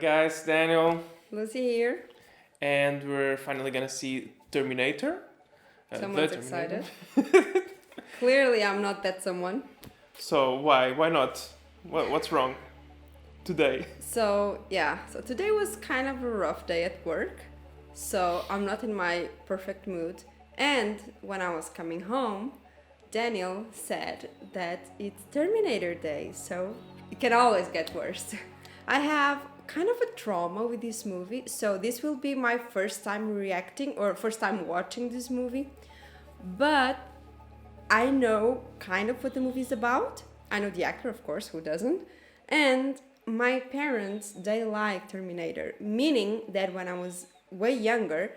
guys, Daniel, Lucy here. and we're finally gonna see Terminator. Someone's the excited. Terminator. Clearly, I'm not that someone. So why not? What's wrong today? So today was kind of a rough day at work. So I'm not in my perfect mood. And when I was coming home, Daniel said that it's Terminator Day, so it can always get worse. I have kind of a trauma with this movie, so this will be my first time reacting or first time watching this movie. But I know kind of what the movie is about. I know the actor, of course, who doesn't? And my parents, they like Terminator, meaning that when I was way younger,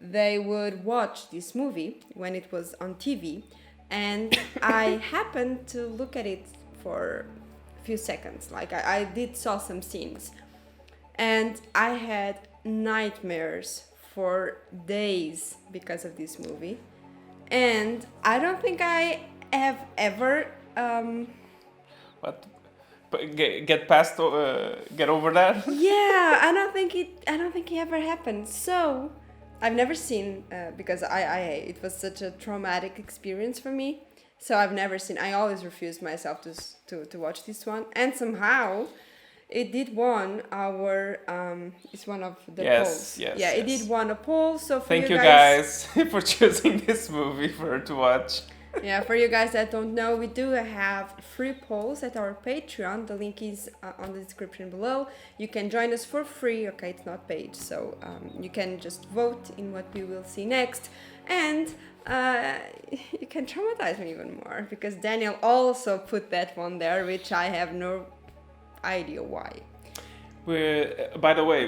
they would watch this movie when it was on TV, and I happened to look at it for a few seconds. Like I did saw some scenes, and I had nightmares for days because of this movie. And I don't think I have ever What? Get past? Get over that? yeah, I don't think it ever happened. So I've never seen because I it was such a traumatic experience for me. So I've never seen. I always refused myself to watch this one, and somehow it did won our it's one of the polls. Yes. It did won a poll. So for Thank you guys guys for choosing this movie to watch. yeah, for you guys that don't know, we do have free polls at our Patreon. The link is on the description below. You can join us for free. Okay, it's not paid, so you can just vote in what we will see next. And you can traumatize me even more, because Daniel also put that one there, which I have no idea why. By the way,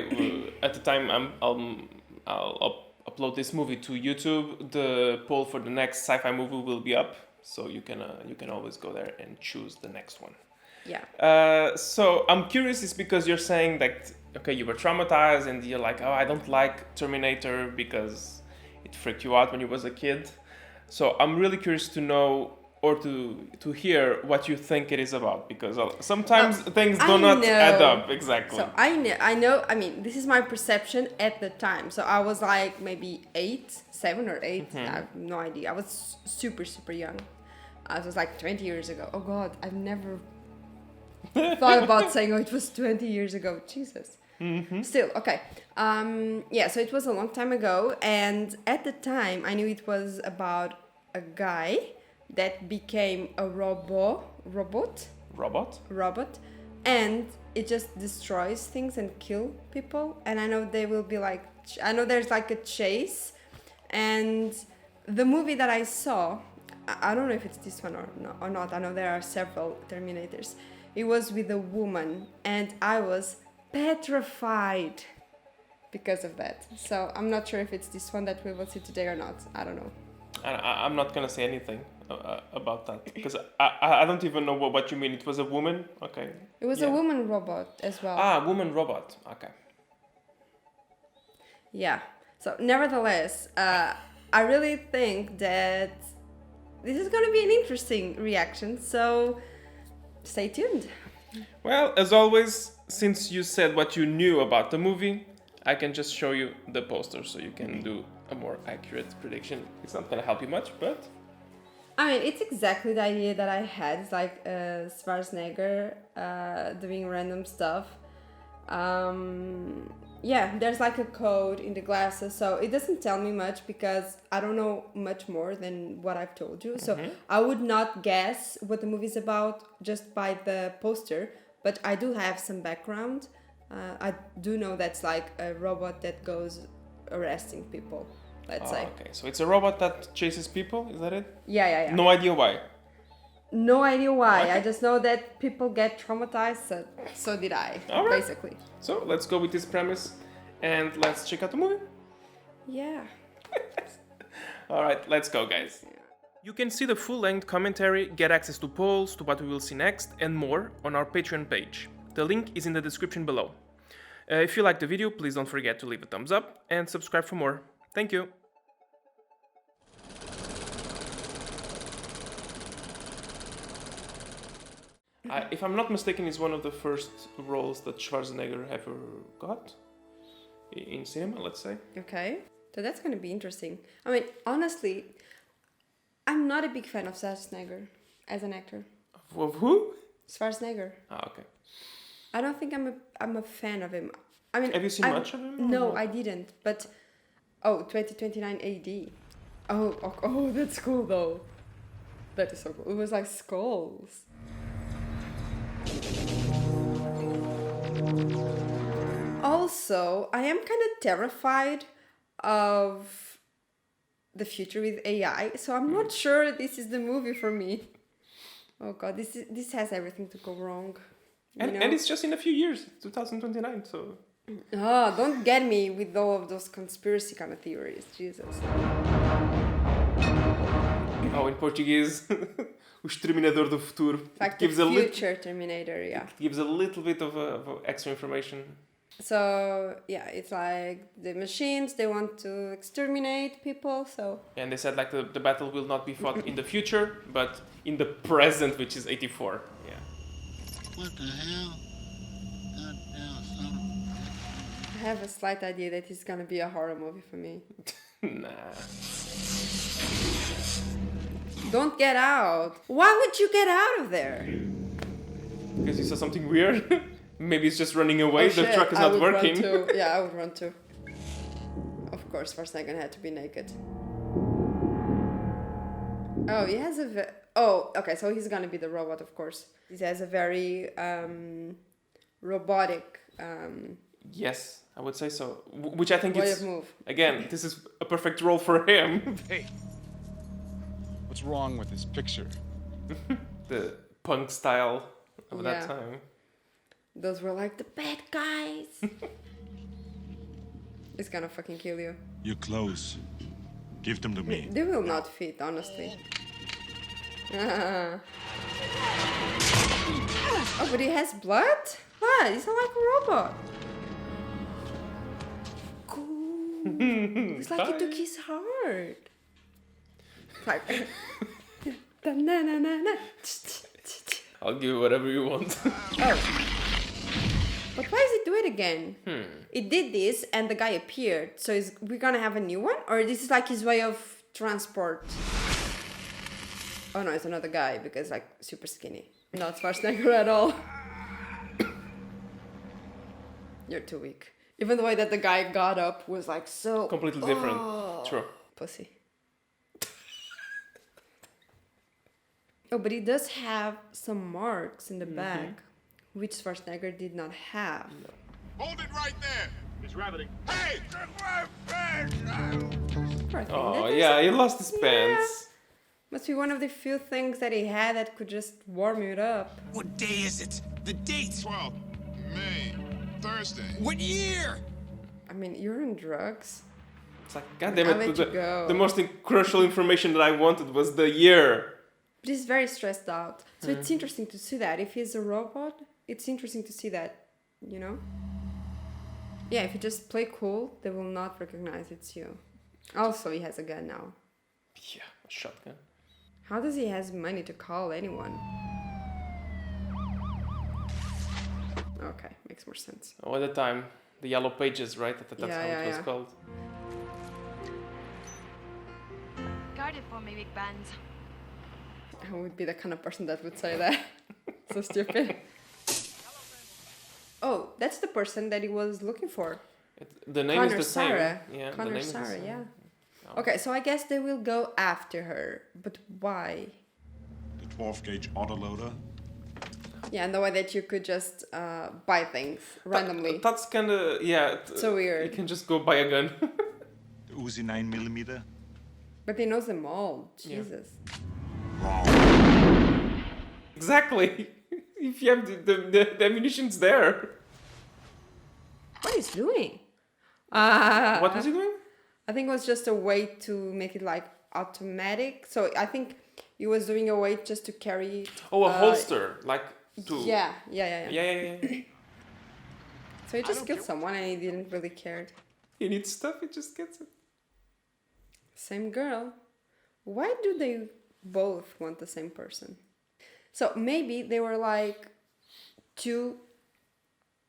at the time I'll upload this movie to YouTube, the poll for the next sci-fi movie will be up, so you can always go there and choose the next one. Yeah. So I'm curious, is because you're saying that okay, you were traumatized and you're like, oh, I don't like Terminator because it freaked you out when you was a kid. So I'm really curious to know or to hear what you think it is about, because sometimes things do not add up exactly. So I know. I mean, this is my perception at the time. So I was like maybe 7 or 8. Mm-hmm. I have no idea. I was super young. I was like 20 years ago. Oh God, I've never thought about saying, oh, it was 20 years ago. Jesus. Mm-hmm. Still, okay. So it was a long time ago, and at the time I knew it was about a guy that became a robot, and it just destroys things and kill people. And I know they will be like, I know there's like a chase, and the movie that I saw, I don't know if it's this one or not. I know there are several Terminators. It was with a woman, and I was petrified because of that. So I'm not sure if it's this one that we will see today or not. I don't know. I'm not gonna say anything about that, because I don't even know what you mean. It was a woman? Okay. It was a woman robot as well. Woman robot. Okay. Yeah. So nevertheless, I really think that this is going to be an interesting reaction. So stay tuned. Well, as always, since you said what you knew about the movie, I can just show you the poster so you can do a more accurate prediction. It's not gonna help you much, but I mean, it's exactly the idea that I had. It's like Schwarzenegger doing random stuff. There's like a code in the glasses, so it doesn't tell me much because I don't know much more than what I've told you. So I would not guess what the movie's about just by the poster, but I do have some background. I do know that's like a robot that goes arresting people, let's say. Okay, so it's a robot that chases people, is that it? Yeah. No idea why. No idea why. Okay. I just know that people get traumatized, so did I, All right. basically. So let's go with this premise and let's check out the movie. Yeah. Alright, let's go, guys. You can see the full-length commentary, get access to polls, to what we will see next, and more on our Patreon page. The link is in the description below. If you liked the video, please don't forget to leave a thumbs up and subscribe for more. Thank you! If I'm not mistaken, it's one of the first roles that Schwarzenegger ever got in cinema, let's say. Okay. So that's going to be interesting. I mean, honestly, I'm not a big fan of Schwarzenegger as an actor. Of who? Schwarzenegger. Ah, okay. I don't think I'm a fan of him. I mean, Have you seen much of him? No, I didn't. But 2029 AD. Oh, that's cool though. That is so cool. It was like skulls. Also, I am kind of terrified of the future with AI, so I'm not sure this is the movie for me. Oh god, this has everything to go wrong. And it's just in a few years, 2029, so... Oh, don't get me with all of those conspiracy kind of theories, Jesus. Oh, in Portuguese, o Exterminador do Futuro. In fact, the future Terminator, yeah. It gives a little bit of extra information. So, yeah, it's like the machines, they want to exterminate people, so... And they said like the battle will not be fought in the future, but in the present, which is 84. Yeah. What the hell? Goddamn son. I have a slight idea that it's gonna be a horror movie for me. Nah. Don't get out! Why would you get out of there? Because you saw something weird? Maybe it's just running away, the shit, truck is I not would working. Run too. Yeah, I would run too. Of course, Schwarzenegger had to be naked. Oh, he has a... Oh, okay, so he's gonna be the robot, of course. He has a very robotic Yes, I would say so. Which I think way it's... of move. Again, this is a perfect role for him. Hey, what's wrong with this picture? The punk style of Yeah. that time. Those were like the bad guys. It's gonna fucking kill you. Your clothes. Give them to me. They will not fit, honestly. Oh, but he has blood? What? He's not like a robot. Cool. It's like he took his heart. Like... I'll give you whatever you want. Oh. But why does it do it again? It did this and the guy appeared. So we're gonna have a new one? Or this is like his way of transport? Oh no, it's another guy because like super skinny. Not Schwarzenegger at all. You're too weak. Even the way that the guy got up was like so... Completely different. True. Pussy. Oh, but he does have some marks in the back, which Schwarzenegger did not have. Hold it right there. He's rabbiting. Hey! Poor thing. Oh, That is yeah, a- he lost his Yeah. pants. Must be one of the few things that he had that could just warm it up. What day is it? The date? 12 May, Thursday. What year? I mean, you're on drugs. It's like, goddamn I'll it, let you go. the most crucial information that I wanted was the year. But he's very stressed out. So it's interesting to see that. If he's a robot, it's interesting to see that, you know? Yeah, if you just play cool, they will not recognize it's you. Also, he has a gun now. Yeah, a shotgun. How does he has money to call anyone? Okay, makes more sense. Oh, at the time, the Yellow Pages, right? That's Yeah, how it was yeah. called. Guard it for me, big bands. I would be the kind of person that would say that. So stupid. Oh, that's the person that he was looking for. The name Connor is the same. Sarah. Yeah, the Connor name is the Sarah, same. yeah. Oh. Okay, so I guess they will go after her. But why? The 12-gauge autoloader. Yeah, and the way that you could just buy things randomly. That's kind of, yeah. So weird. You can just go buy a gun. The Uzi 9mm. But he knows them all. Yeah. Jesus. Wrong. Exactly. If you have the ammunition's there. What is he doing? What was he doing? I think it was just a way to make it like automatic. So I think he was doing a way just to carry. Oh, a holster, like to. Yeah. Yeah. So he just killed someone and he didn't really care. He needs stuff. He just gets it. Same girl. Why do they both want the same person? So maybe they were like two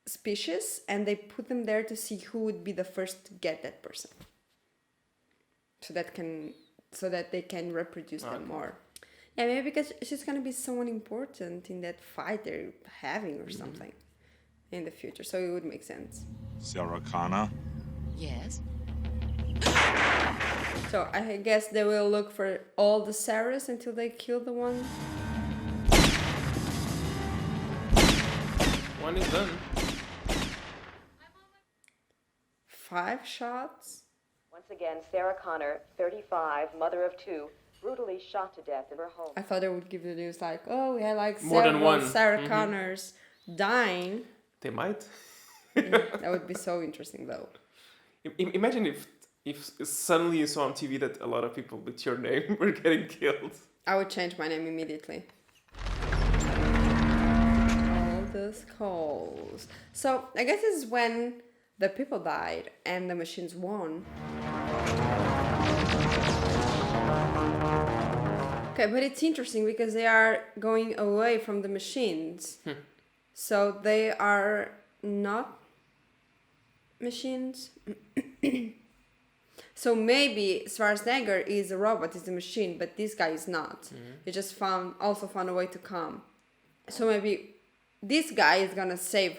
species and they put them there to see who would be the first to get that person. So that they can reproduce them more. Yeah, maybe because she's gonna be someone important in that fight they're having or something in the future. So it would make sense. Sarah Connor? Yes? So I guess they will look for all the Sarahs until they kill the one. One is done. 5 shots. Once again, Sarah Connor, 35, mother of 2, brutally shot to death in her home. I thought they would give the news like, oh, we had like More than several one. Sarah Connors dying. They might. That would be so interesting though. Imagine if suddenly you saw on TV that a lot of people with your name were getting killed. I would change my name immediately. All the skulls. So I guess this is when the people died and the machines won. Okay, but it's interesting because they are going away from the machines. So they are not machines. So maybe Schwarzenegger is a robot, is a machine, but this guy is not. He just also found a way to come. So maybe this guy is gonna save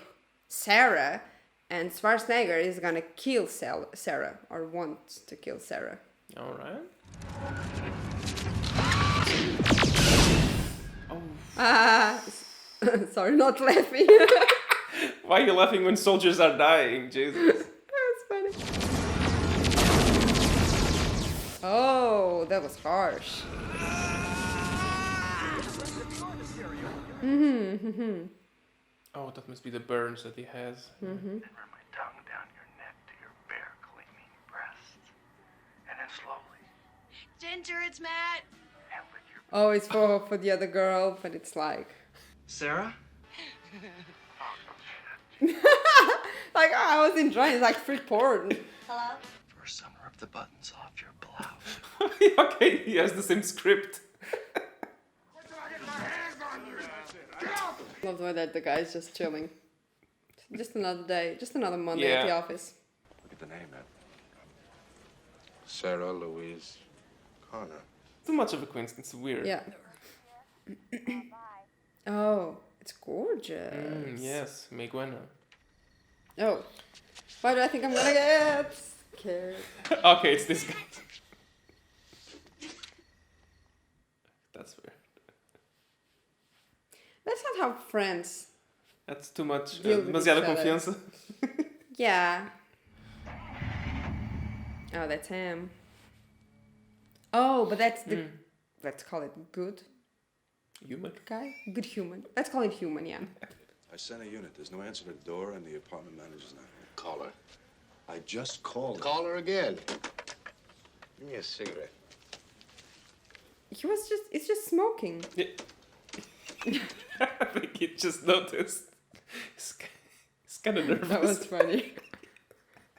Sarah, and Schwarzenegger is gonna kill Sarah, or wants to kill Sarah. All right. Sorry, not laughing. Why are you laughing when soldiers are dying? Jesus. That's funny. Oh, that was harsh. Oh, that must be the burns that he has. Run my tongue down your neck to your bare, gleaming breasts. And then slowly, Ginger, it's Matt. and lick your... Oh, it's for the other girl, but it's like... Sarah? Like, I was enjoying, it's like free porn. First, I'm gonna rip the buttons off your blouse. Okay, he has the same script. Love the way that the guy's just chilling. Just another day, just another Monday at the office. Look at the name, man. Sarah Louise Connor. Too much of a coincidence. Weird. Yeah. Oh, it's gorgeous. Yes, Meguena. Oh, why do I think I'm gonna get scared? Okay, it's this guy. That's weird. That's not how friends. That's too much. Deal with Demasiada each other. confiança. Yeah. Oh, that's him. Oh, but that's the. Let's call it good Human. guy. Good human. Let's call it human. Yeah. I sent a unit. There's no answer to the door, and the apartment manager's not here. Call her. I just called her. Call her again. Give me a cigarette. It's just smoking. Yeah. I think he just noticed. He's kind of nervous. That was funny.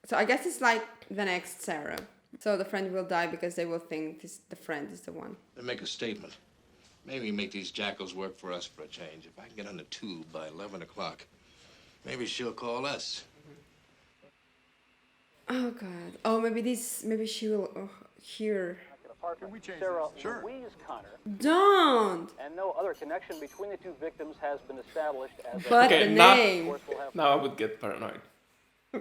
So I guess it's like the next Sarah. So the friend will die because they will think the friend is the one. Then make a statement. Maybe make these jackals work for us for a change. If I can get on the tube by 11 o'clock, maybe she'll call us. Oh God. Oh, maybe she will hear. Can we change Sarah Louise Connor, Don't. and no other connection between the two victims has been established as But Okay, the now- name. Now I would get paranoid.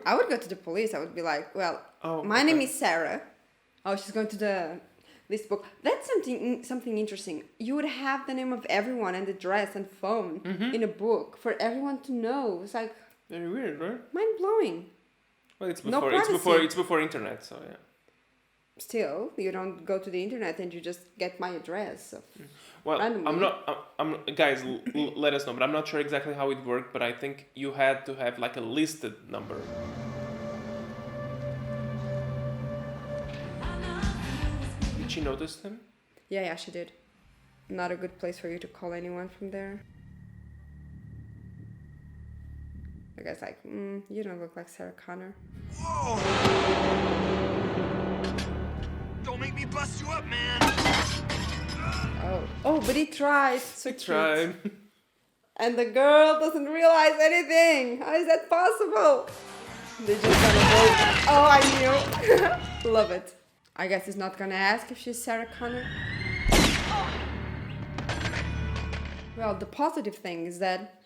I would go to the police. I would be like, well, Oh, my okay. name is Sarah. Oh, she's going to the list book. That's something interesting. You would have the name of everyone and address and phone in a book for everyone to know. It's like Very weird, right? mind blowing. Well, it's No before privacy. internet, so yeah. Still, you don't go to the internet and you just get my address. So. Well, Randomly. I'm guys, let us know, but I'm not sure exactly how it worked, but I think you had to have like a listed number. Did she notice him? Yeah, she did. Not a good place for you to call anyone from there. The guy's like, you don't look like Sarah Connor. Don't make me bust you up, man. Oh, but he tried. So cute. Tried. And the girl doesn't realize anything. How is that possible? They just gonna go. Oh, I knew. Love it. I guess he's not gonna ask if she's Sarah Connor. Well, the positive thing is that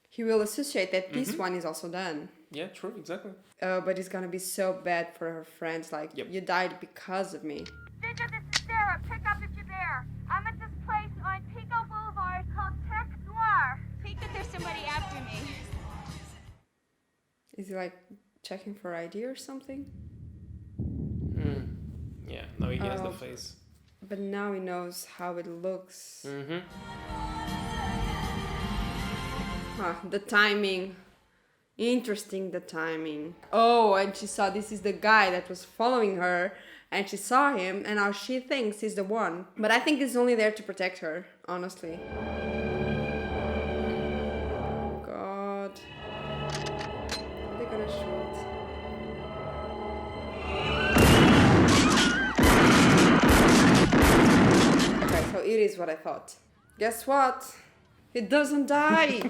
he will associate that this one is also done. Yeah, true, exactly. But it's gonna be so bad for her friends. Like, you died because of me. Ginger, this is Sarah. Pick up if you're there. I'm at this place on Pico Boulevard called Tech Noir. Think that there's somebody after me. Is he like checking for ID or something? Yeah, now he has the face. But now he knows how it looks. The timing. Interesting, the timing. Oh, and she saw this is the guy that was following her. And she saw him, and now she thinks he's the one. But I think he's only there to protect her, honestly. God. Are they gonna shoot? Okay, so it is what I thought. Guess what? It doesn't die!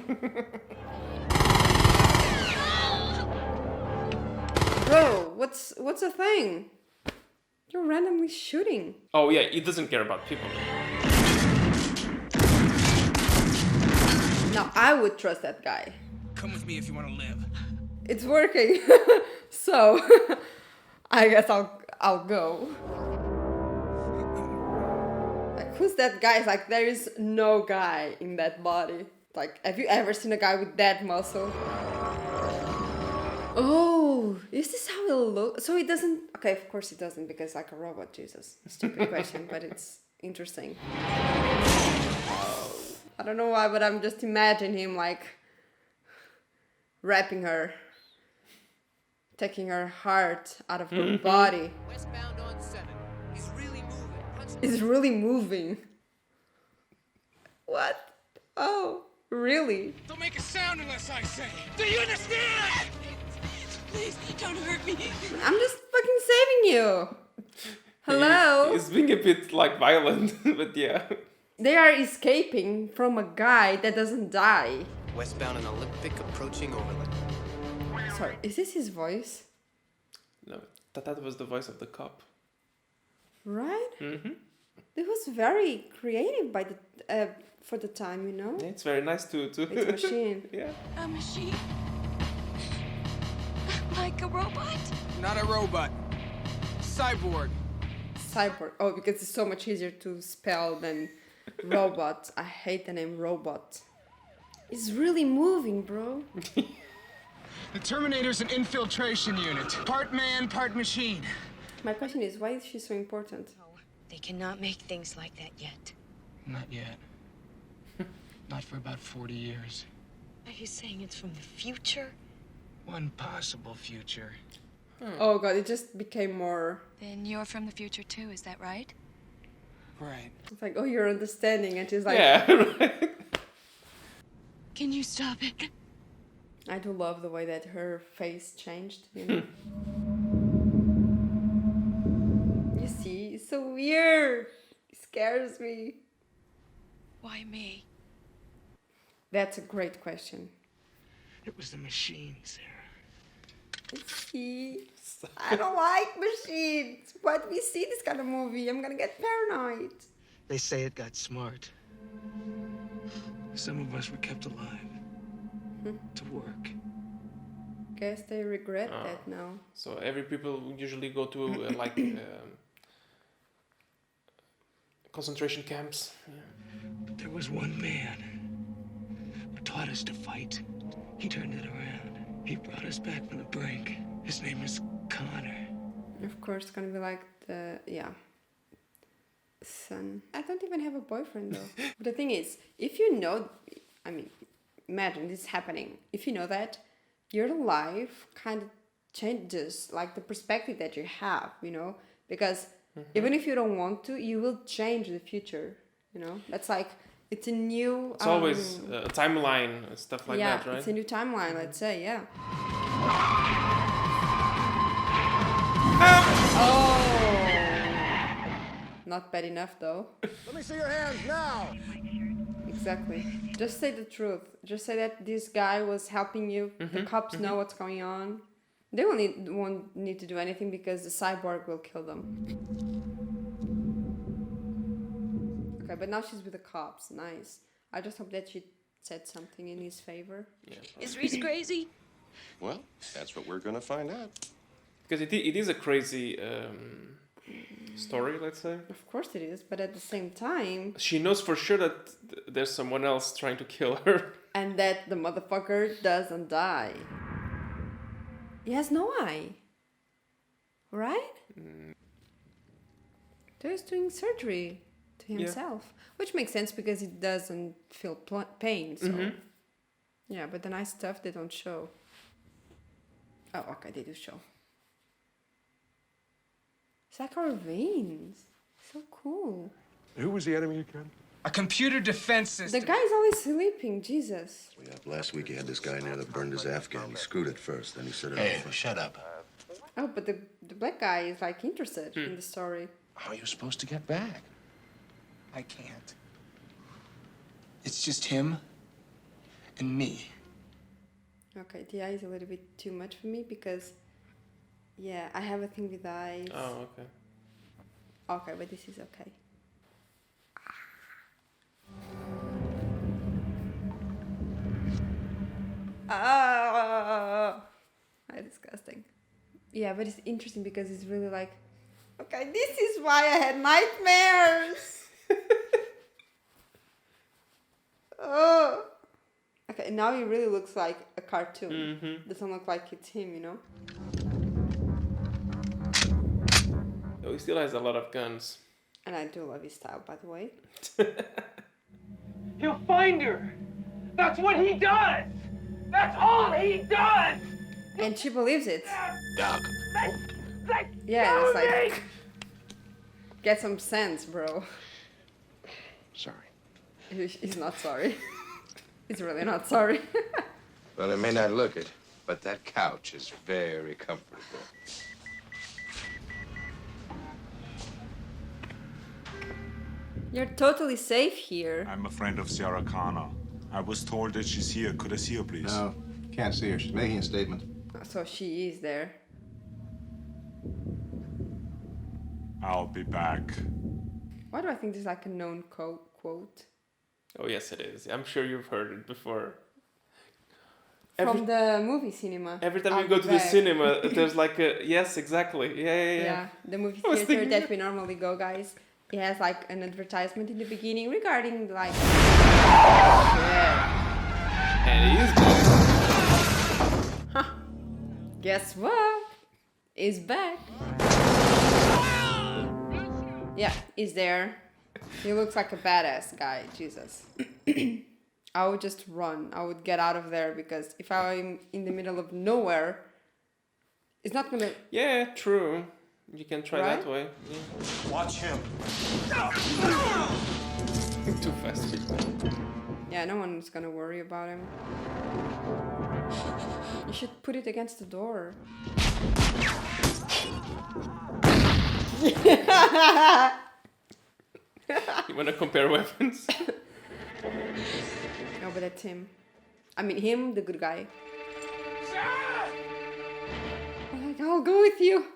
Bro, what's the thing? You're randomly shooting. Oh yeah, he doesn't care about people. Now I would trust that guy. Come with me if you want to live. It's working. So I guess I'll go. Like, who's that guy? It's like, there is no guy in that body. Like, have you ever seen a guy with that muscle? Oh, is this how it looks? So it doesn't... Okay, of course it doesn't, because like a robot, Jesus. Stupid question, but it's interesting. I don't know why, but I'm just imagining him like wrapping her, taking her heart out of her body. Westbound on 7. He's really moving. It's really moving. What? Oh, really? Don't make a sound unless I say. Do you understand? Please, don't hurt me. I'm just fucking saving you. Hello? He's being a bit like violent, but yeah. They are escaping from a guy that doesn't die. Westbound and Olympic approaching Overland. Sorry, is this his voice? No, that was the voice of the cop. Right? It was very creative by the for the time, you know? Yeah, it's very nice to It's a machine. Yeah. A machine? Like a robot? Not a robot. Cyborg. Cyborg. Oh, because it's so much easier to spell than robot. I hate the name robot. It's really moving, bro. The Terminator's an infiltration unit. Part man, part machine. My question is, why is she so important? They cannot make things like that yet. Not yet. Not for about 40 years. Are you saying it's from the future? One possible future. Oh god, it just became more... Then you're from the future too, is that right? Right. It's like, oh, you're understanding. And she's like... Yeah, right. Can you stop it? I do love the way that her face changed, you know? You see, it's so weird. It scares me. Why me? That's a great question. It was the machine, Sarah. See, I don't like machines. Why do we see this kind of movie? I'm gonna get paranoid. They say it got smart. Some of us were kept alive. To work. Guess they regret that now. So every people usually go to concentration camps. Yeah. But there was one man who taught us to fight. He turned it around. He brought us back from the brink. His name is Connor. Of course, it's gonna be like the, son. I don't even have a boyfriend though. But the thing is, if you know, I mean, imagine this happening. If you know that, your life kind of changes, like the perspective that you have, you know? Because even if you don't want to, you will change the future, you know? That's like, it's a new... It's always a timeline and stuff like that, right? Yeah, it's a new timeline, let's say, yeah. Oh! not bad enough though. Let me see your hands now. Exactly. Just say the truth. Just say that this guy was helping you. The cops know what's going on. They won't need to do anything because the cyborg will kill them. Okay, but now she's with the cops. Nice. I just hope that she said something in his favor. Yeah, Is Reese crazy? Well, that's what we're gonna find out. because it is a crazy story, let's say. Of course it is, but at the same time... She knows for sure that there's someone else trying to kill her. And that the motherfucker doesn't die. He has no eye. Right? So he's doing surgery to himself. Which makes sense because he doesn't feel pain, so... Yeah, but the nice stuff they don't show. Oh, okay, they do show. It's like our veins. So cool. Who was the enemy again? A computer defense system. The guy's always sleeping, Jesus. Yeah, last week he had this guy in there that burned his Afghan. He screwed it first, then he set it Hey, off. shut up. Oh, but the black guy is like interested in the story. How are you supposed to get back? I can't. It's just him and me. Okay, the eye is a little bit too much for me because, yeah, I have a thing with eyes. Oh, okay. Okay, but this is okay. Ah, disgusting. Yeah, but it's interesting because it's really like, okay, this is why I had nightmares. Oh. Okay, now he really looks like a cartoon. Doesn't look like it's him, you know? Oh, he still has a lot of guns. And I do love his style, by the way. He'll find her. That's what he does. That's all he does. And she believes it. Doc. Yeah, it's like... Get some sense, bro. Sorry. He's not sorry. He's really not sorry. Well, it may not look it, but that couch is very comfortable. You're totally safe here. I'm a friend of Sarah Connor. I was told that she's here. Could I see her, please? No, can't see her. She's making a statement. So she is there. I'll be back. Why do I think this is like a known quote? Oh, yes, it is. I'm sure you've heard it before. From the movie cinema. Every time you go to the cinema, there's like a... Yes, exactly. Yeah. The movie theater that we normally go, guys. It has like an advertisement in the beginning regarding like... Yeah. And he is back. Huh. Guess what? He's back. Yeah, he's there. He looks like a badass guy, Jesus. I would just run. I would get out of there because if I'm in the middle of nowhere, it's not gonna... Yeah, true. You can try Right? that way. Yeah. Watch him. Too fast. Yeah, no one's gonna worry about him. You should put it against the door. You wanna compare weapons? No, but that's him. I mean, him, the good guy. I'm like, I'll go with you.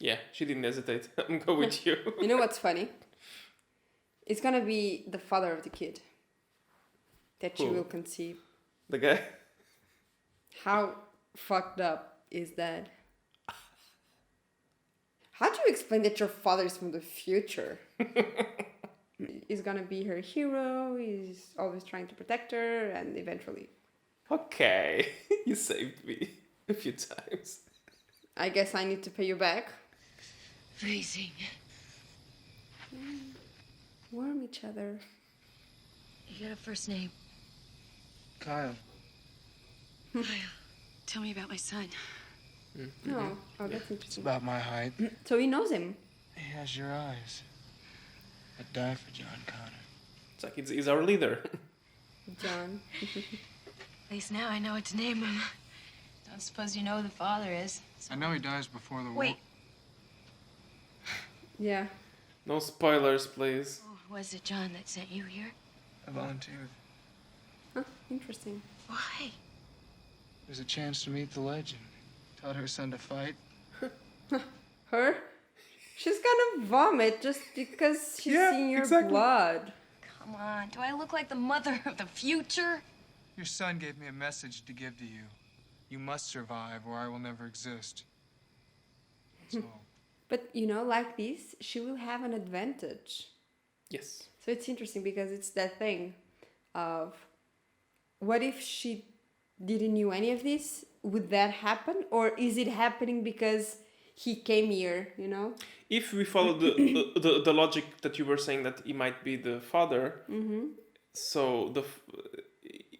Yeah, she didn't hesitate. I'm go with you. You know what's funny? It's gonna be the father of the kid that she Who? will conceive. The guy? How fucked up is that? How do you explain that your father is from the future? He's gonna be her hero, he's always trying to protect her, and eventually... Okay, you saved me a few times. I guess I need to pay you back. Freezing. Warm each other. You got a first name? Kyle. Kyle, tell me about my son. Oh, that's It's interesting. about my height. So he knows him. He has your eyes. I'd die for John Connor. It's like he's our leader. John. At least now I know what to name him. Don't suppose you know who the father is. I know he dies before the war. Wait. Yeah. No spoilers, please. Oh, was it John that sent you here? I volunteered. Huh, interesting. Why? There's a chance to meet the legend. Taught her son to fight. Her? She's gonna vomit just because she's seen your blood. Come on, do I look like the mother of the future? Your son gave me a message to give to you. You must survive or I will never exist. That's all. But you know, like this, she will have an advantage. Yes. So it's interesting because it's that thing of what if she didn't knew any of this? Would that happen? Or is it happening because he came here, you know? If we follow the logic that you were saying that he might be the father, so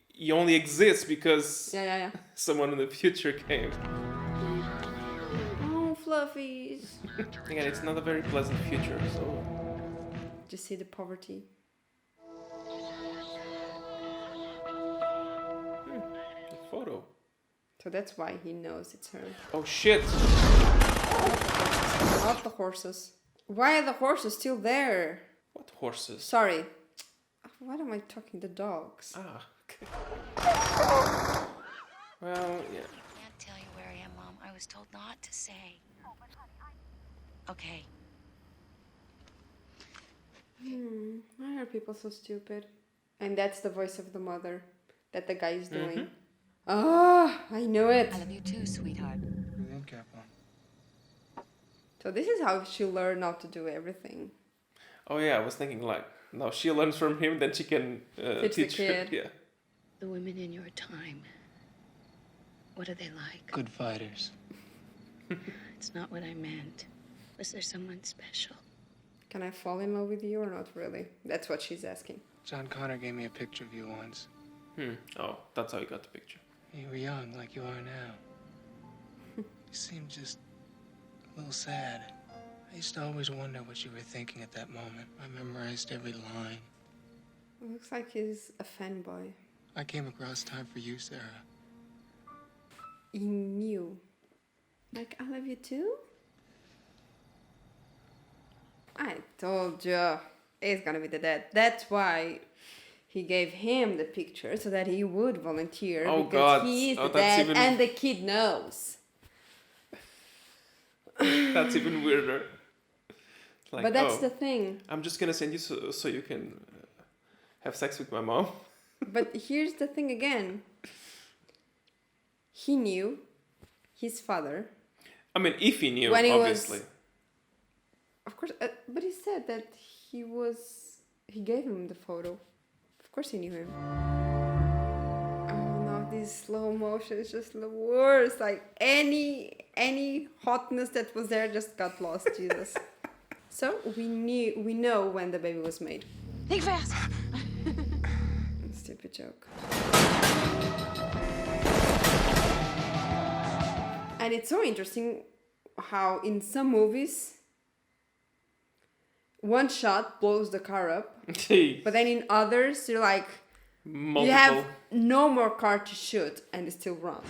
he only exists because someone in the future came. Oh, fluffies. Again, it's not a very pleasant future, so... Just see the poverty. A photo. So that's why he knows it's her. Oh shit! Not the horses. Why are the horses still there? What horses? Sorry. What am I talking? The dogs. Ah, okay. Well, yeah. I can't tell you where I am, Mom. I was told not to say. Okay. Why are people so stupid? And that's the voice of the mother that the guy is doing. Oh, I know it. I love you too, sweetheart. Breathe in, Capone. So this is how she learned how to do everything. Oh yeah, I was thinking like, no, she learns from him, then she can Teach the kid. her. Yeah. The women in your time, what are they like? Good fighters. It's not what I meant. Was there someone special? Can I fall in love with you or not really? That's what she's asking. John Connor gave me a picture of you once. Oh, that's how you got the picture. You were young, like you are now. You seemed just a little sad. I used to always wonder what you were thinking at that moment. I memorized every line. It looks like he's a fanboy. I came across time for you, Sarah. He knew. Like, I love you too? I told you. He's gonna be the dad. That's why he gave him the picture, so that he would volunteer. Oh, because God. he is Oh, the that's dad, even- and the kid knows. That's even weirder. Like, But that's the thing. I'm just gonna send you so you can have sex with my mom. But here's the thing again. He knew his father. I mean, if he knew, When he obviously. was, of course, but he said that he gave him the photo. Of course he knew him. Oh no, this slow motion is just the worst. Like any hotness that was there just got lost, Jesus. So we know when the baby was made. Think fast! Stupid joke. And it's so interesting how in some movies one shot blows the car up, but then in others you're like, multiple. you have no more car to shoot and it still runs.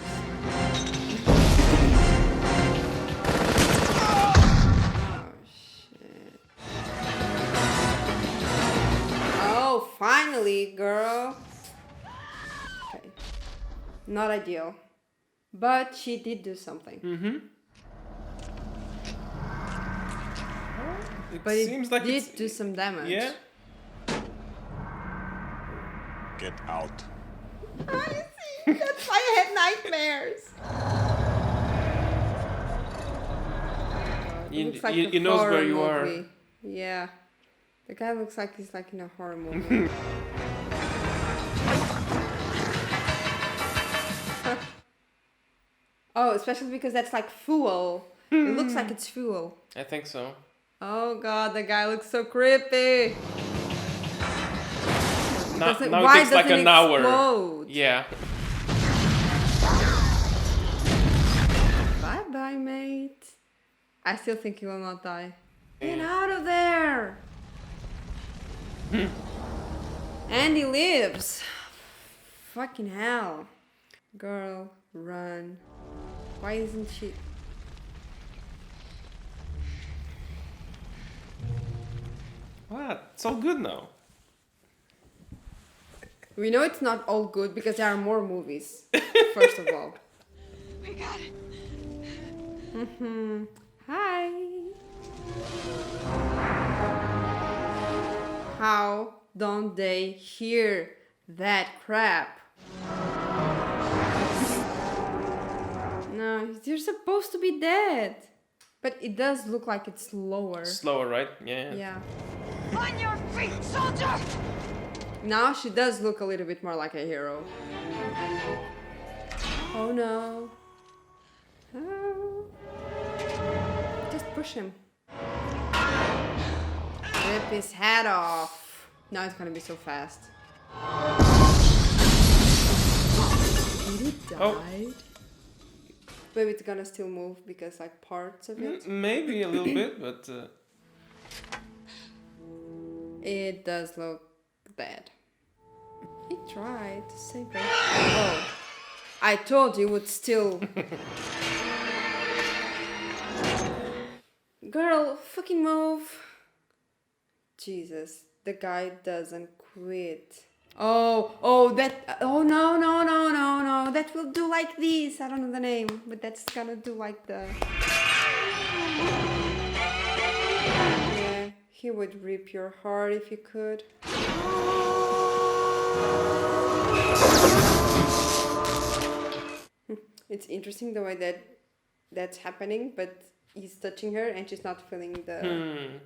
Oh shit. Oh, finally, girl. Okay. Not ideal. But she did do something. But it seems like did do some damage. Yeah. Get out. I see. That's why I had nightmares. It looks like a He knows where horror you are. movie. Yeah. The guy looks like he's like in a horror movie. Oh, especially because that's like fuel. It looks like it's fuel. I think so. Oh god, the guy looks so creepy. Now why it takes like doesn't an it hour. explode? Yeah. Bye bye, mate. I still think he will not die. Get out of there! And he lives. Fucking hell. Girl, run. Why isn't she? What? It's all good now. We know it's not all good because there are more movies, first of all. We got it. Hi. How don't they hear that crap? No, you're supposed to be dead. But it does look like it's slower. Slower, right? Yeah. Yeah. On your feet, soldier! Now she does look a little bit more like a hero. Oh no. Oh. Just push him. Rip his head off. Now it's gonna be so fast. Did it die? Oh. Maybe it's gonna still move because like parts of it. Maybe a little bit, but it does look dead. He tried to save her. Oh, I told you it would still. Girl, fucking move. Jesus, the guy doesn't quit. Oh, no. That will do like this. I don't know the name, but that's gonna do like the. Yeah, he would rip your heart if he could. It's interesting the way that's happening, but he's touching her and she's not feeling the.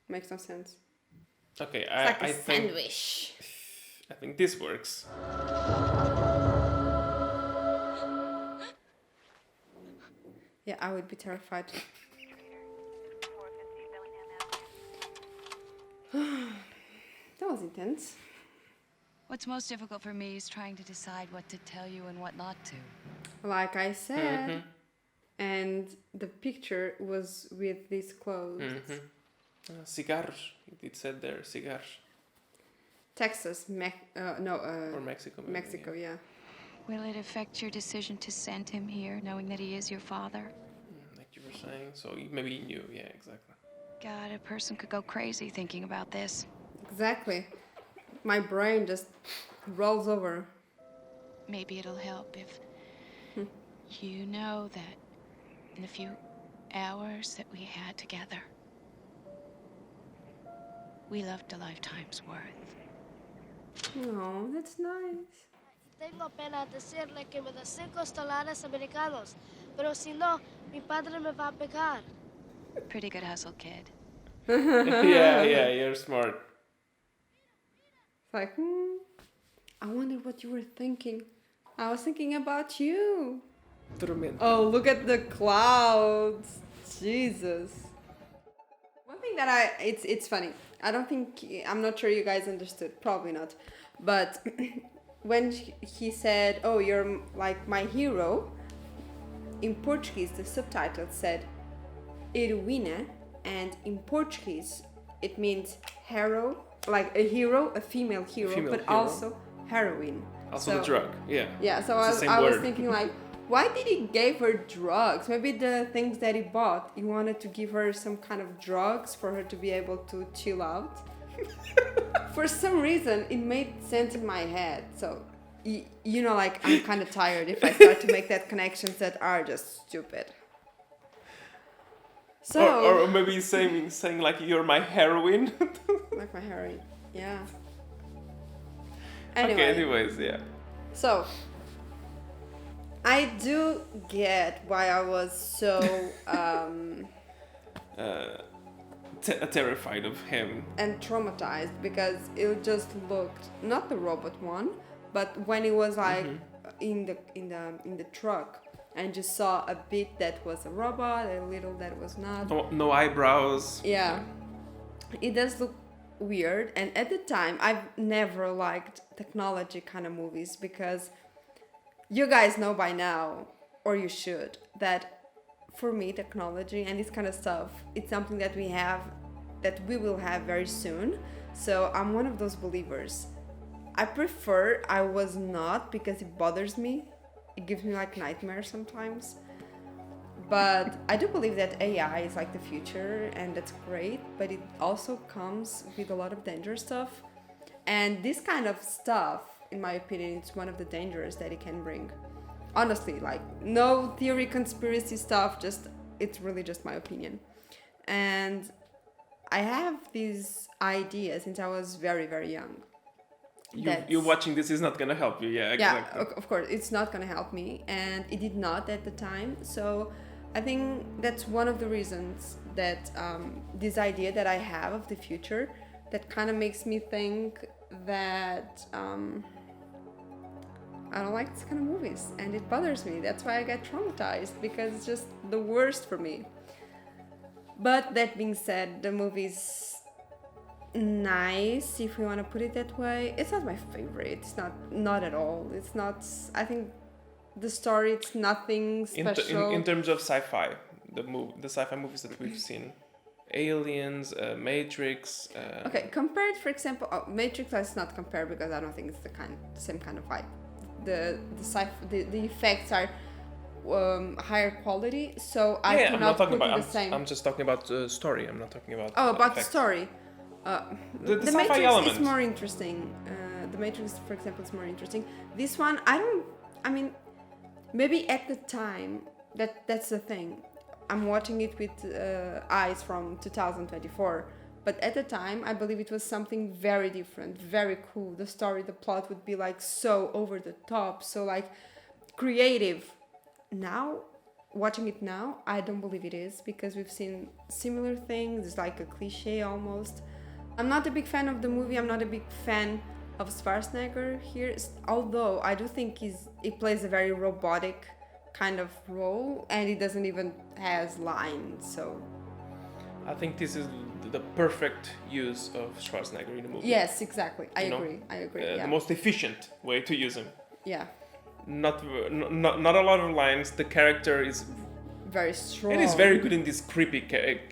Makes no sense. Okay, It's like a sandwich. I think this works. Yeah, I would be terrified. That was intense. What's most difficult for me is trying to decide what to tell you and what not to. Like I said, and the picture was with these clothes. Cigars. It said there, cigars. Texas, or Mexico. Maybe, Mexico, yeah. Will it affect your decision to send him here, knowing that he is your father? Like you were saying, so maybe he knew, yeah, exactly. God, a person could go crazy thinking about this. Exactly. My brain just rolls over. Maybe it'll help if you know that in the few hours that we had together, we loved a lifetime's worth. Oh, that's nice. Tengo pena decirle que me da $5 americanos, pero si no, mi padre me va a pegar. Pretty good hustle, kid. yeah, you're smart. It's like, I wonder what you were thinking. I was thinking about you. Tormenta. Oh, look at the clouds. Jesus. One thing that it's funny. I'm not sure you guys understood. Probably not. But when he said, oh, you're like my hero, in Portuguese, the subtitle said heroína, and in Portuguese, it means hero, like a hero, a female hero, also heroine. Also the drug, yeah. Yeah, so I was thinking like, why did he give her drugs? Maybe the things that he bought, he wanted to give her some kind of drugs for her to be able to chill out. For some reason, it made sense in my head. So, you know, like, I'm kind of tired if I start to make that connections that are just stupid. So, or maybe saying like, you're my heroine. Like my heroine, yeah. Anyway. Okay, anyways, yeah. So, I do get why I was so terrified of him and traumatized, because it just looked not the robot one, but when it was like in the truck and just saw a bit that was a robot, a little that was not. No eyebrows. Yeah, it does look weird, and at the time I've never liked technology kind of movies, because you guys know by now, or you should, that for me technology and this kind of stuff, it's something that we will have very soon. So I'm one of those believers. I prefer I was not, because it bothers me. It gives me like nightmares sometimes. But I do believe that AI is like the future, and that's great, but it also comes with a lot of dangerous stuff. And this kind of stuff, in my opinion, it's one of the dangers that it can bring. Honestly, like, no theory, conspiracy stuff, just, it's really just my opinion. And I have these ideas since I was very, very young. You watching this is not gonna help you, yeah, exactly. Yeah, of course, it's not gonna help me, and it did not at the time. So I think that's one of the reasons that this idea that I have of the future, that kind of makes me think that I don't like this kind of movies, and it bothers me. That's why I get traumatized, because it's just the worst for me. But that being said, the movie's nice, if we want to put it that way. It's not my favorite. It's not at all. It's not. I think the story, it's nothing special. In terms of sci-fi, the sci-fi movies that we've seen, Aliens, Matrix. Okay, compared, for example, Matrix. Let's not compare, because I don't think it's the same kind of vibe. The effects are higher quality, so I cannot I'm not talking put about. the same. I'm just talking about story. I'm not talking about. About effects. story. The the sci-fi Matrix element is more interesting. The Matrix, for example, is more interesting. This one, I mean, maybe at the time, that's the thing. I'm watching it with eyes from 2024. But at the time, I believe it was something very different, very cool. The story, the plot would be like so over the top, so like creative. Now, watching it now, I don't believe it is, because we've seen similar things. It's like a cliche almost. I'm not a big fan of the movie. I'm not a big fan of Schwarzenegger here, although I do think he plays a very robotic kind of role, and he doesn't even has lines. So I think this is the perfect use of Schwarzenegger in the movie. Yes, exactly. I agree. The most efficient way to use him. Yeah. Not a lot of lines. The character is very strong. It is very good in this creepy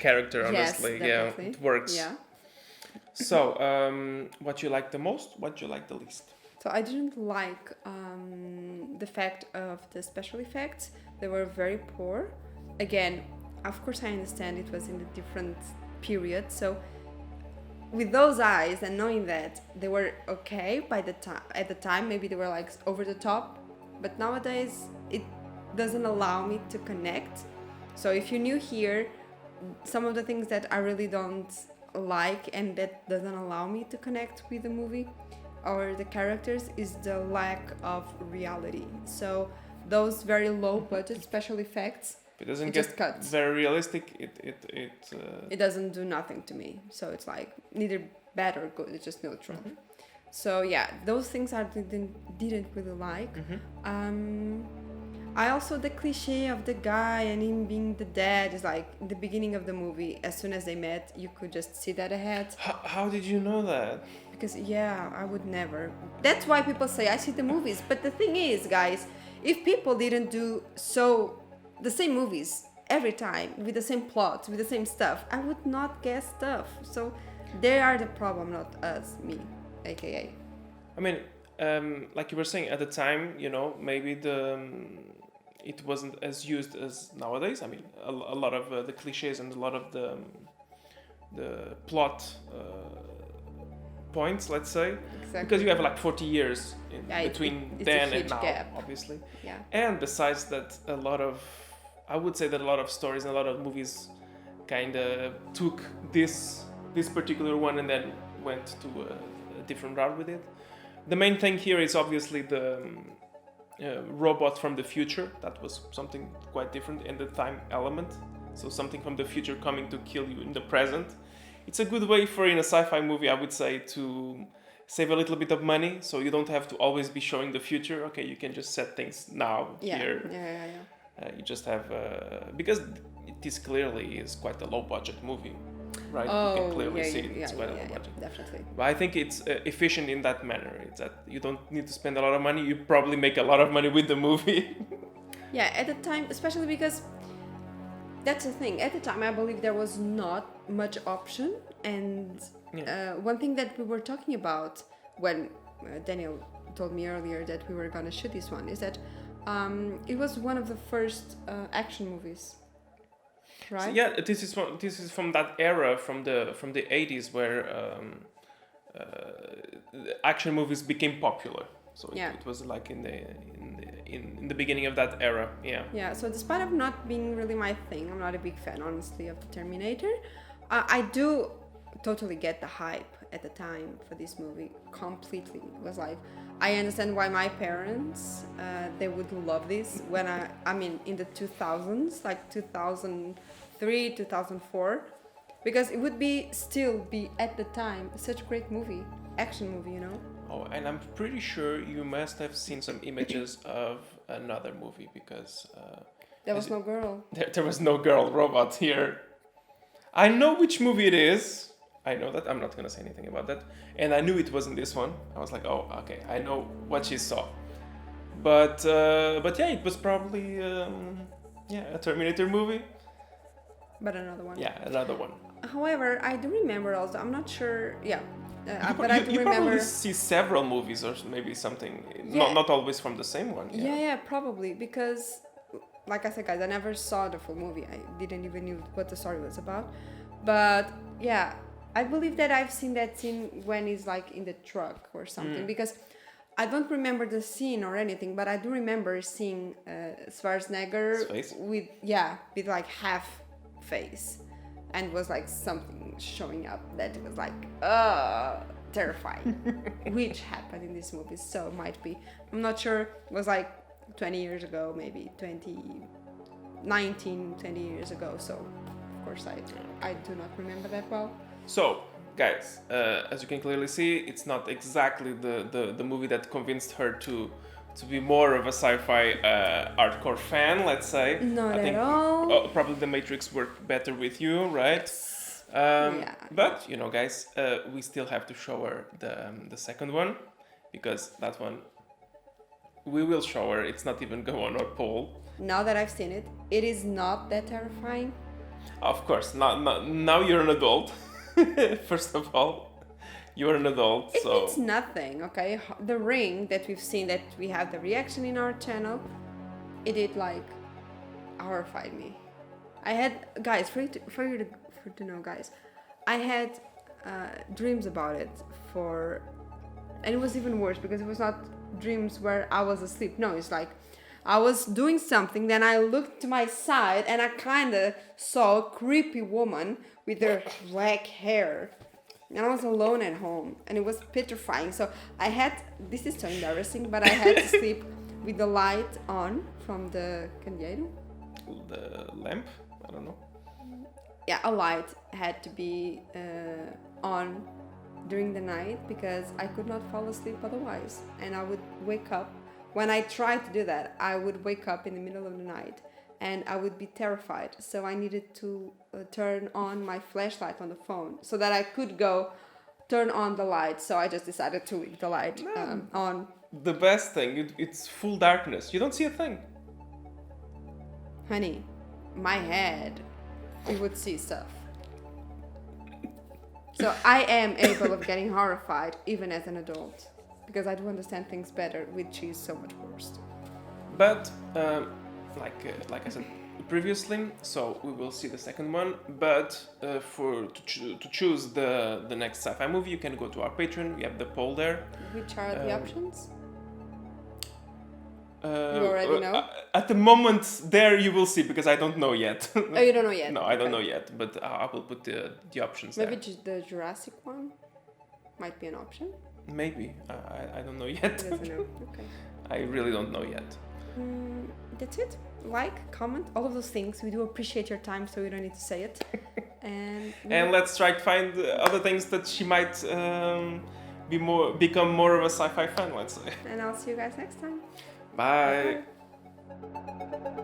character, honestly. Yes, definitely. Yeah, it works. Yeah. So, what you like the most? What you like the least? So I didn't like the fact of the special effects. They were very poor. Again, of course, I understand it was in a different period. So with those eyes and knowing that they were okay at the time, maybe they were like over the top. But nowadays, it doesn't allow me to connect. So if you're new here, some of the things that I really don't like and that doesn't allow me to connect with the movie or the characters is the lack of reality. So those very low budget special effects, it doesn't get very realistic. It doesn't do nothing to me. So it's like neither bad or good. It's just neutral. Mm-hmm. So yeah, those things I didn't really like. Mm-hmm. I also, the cliche of the guy and him being the dad is like in the beginning of the movie. As soon as they met, you could just see that ahead. How did you know that? Because I would never. That's why people say I see the movies. But the thing is, guys, if people didn't do the same movies every time with the same plots, with the same stuff, I would not guess stuff. So they are the problem, not us, me, aka. I mean, like you were saying at the time, maybe it wasn't as used as nowadays. I mean, a lot of the cliches and a lot of the plot points, let's say, exactly. Because you have like 40 years between then and now, gap. Obviously. Yeah. And besides that, I would say that a lot of stories and a lot of movies kind of took this particular one and then went to a different route with it. The main thing here is obviously the robot from the future. That was something quite different, and the time element. So something from the future coming to kill you in the present. It's a good way for, in a sci-fi movie, I would say, to save a little bit of money, so you don't have to always be showing the future. Okay, you can just set things now, here. Yeah. You just have... because this clearly is quite a low-budget movie. Right, oh, you can clearly see it. It's yeah, quite a low budget. Definitely. But I think it's efficient in that manner. It's that you don't need to spend a lot of money. You probably make a lot of money with the movie. Yeah, at the time, especially because that's the thing. At the time, I believe there was not much option. And one thing that we were talking about when Daniel told me earlier that we were going to shoot this one is that it was one of the first action movies right? Yeah, this is from that era, from the 80s, where action movies became popular. So it was like in the beginning of that era. Yeah. Yeah. So despite of not being really my thing, I'm not a big fan, honestly, of the Terminator. I do totally get the hype at the time for this movie completely. It was like, I understand why my parents they would love this when I mean in the 2000s, like 2003, 2004, because it would still be at the time such a great movie, action movie, you know. Oh, and I'm pretty sure you must have seen some images of another movie, because there was no girl. There was no girl robot here. I know which movie it is. I know that. I'm not gonna say anything about that. And I knew it wasn't this one. I was like, oh, okay, I know what she saw. But yeah, it was probably a Terminator movie. But another one. Yeah, another one. However, I do remember also. I'm not sure. Yeah. But I do you remember. Probably see several movies, or maybe something. Yeah. Not always from the same one. Yeah, probably, because, like I said, guys, I never saw the full movie. I didn't even know what the story was about. But yeah, I believe that I've seen that scene when he's like in the truck or something, because I don't remember the scene or anything, but I do remember seeing Schwarzenegger with like half face, and was like something showing up that was like terrifying, which happened in this movie. So it might be, I'm not sure, it was like 20 years ago, maybe 20 years ago. So of course I do not remember that well. So guys, as you can clearly see, it's not exactly the movie that convinced her to be more of a sci-fi hardcore fan, let's say. Not at all. Probably The Matrix worked better with you, right? But you know, guys, we still have to show her the second one, because that one we will show her. It's not even go on our poll. Now that I've seen it, it is not that terrifying. Of course, now you're an adult. First of all, you're an adult, it so means nothing, okay? The Ring that we've seen, that we have the reaction in our channel, it did like horrified me. I had, guys, for you to know, guys, I had dreams about it and it was even worse, because it was not dreams where I was asleep. No, it's like I was doing something, then I looked to my side and I kind of saw a creepy woman with her black hair. And I was alone at home, and it was petrifying. So this is so embarrassing, but I had to sleep with the light on from the candeeiro. The lamp? I don't know. Yeah, a light had to be on during the night, because I could not fall asleep otherwise. And I would wake up. When I tried to do that, I would wake up in the middle of the night and I would be terrified. So I needed to turn on my flashlight on the phone so that I could go turn on the light. So I just decided to leave the light on. The best thing, it's full darkness. You don't see a thing. Honey, my head, it would see stuff. So I am able of getting horrified even as an adult, because I do understand things better, which is so much worse. But like I said previously, so we will see the second one. But to choose the next sci-fi movie, you can go to our Patreon. We have the poll there. Which are the options? You already know? At the moment, there you will see, because I don't know yet. Oh, you don't know yet? No, I don't know yet, but I will put the options there. Maybe the Jurassic one might be an option? Maybe. I don't know yet. He doesn't know. Okay. I really don't know yet. That's it. Like, comment, all of those things. We do appreciate your time, so we don't need to say it. And let's try to find other things that she might become more of a sci-fi fan, let's say. And I'll see you guys next time. Bye. Bye.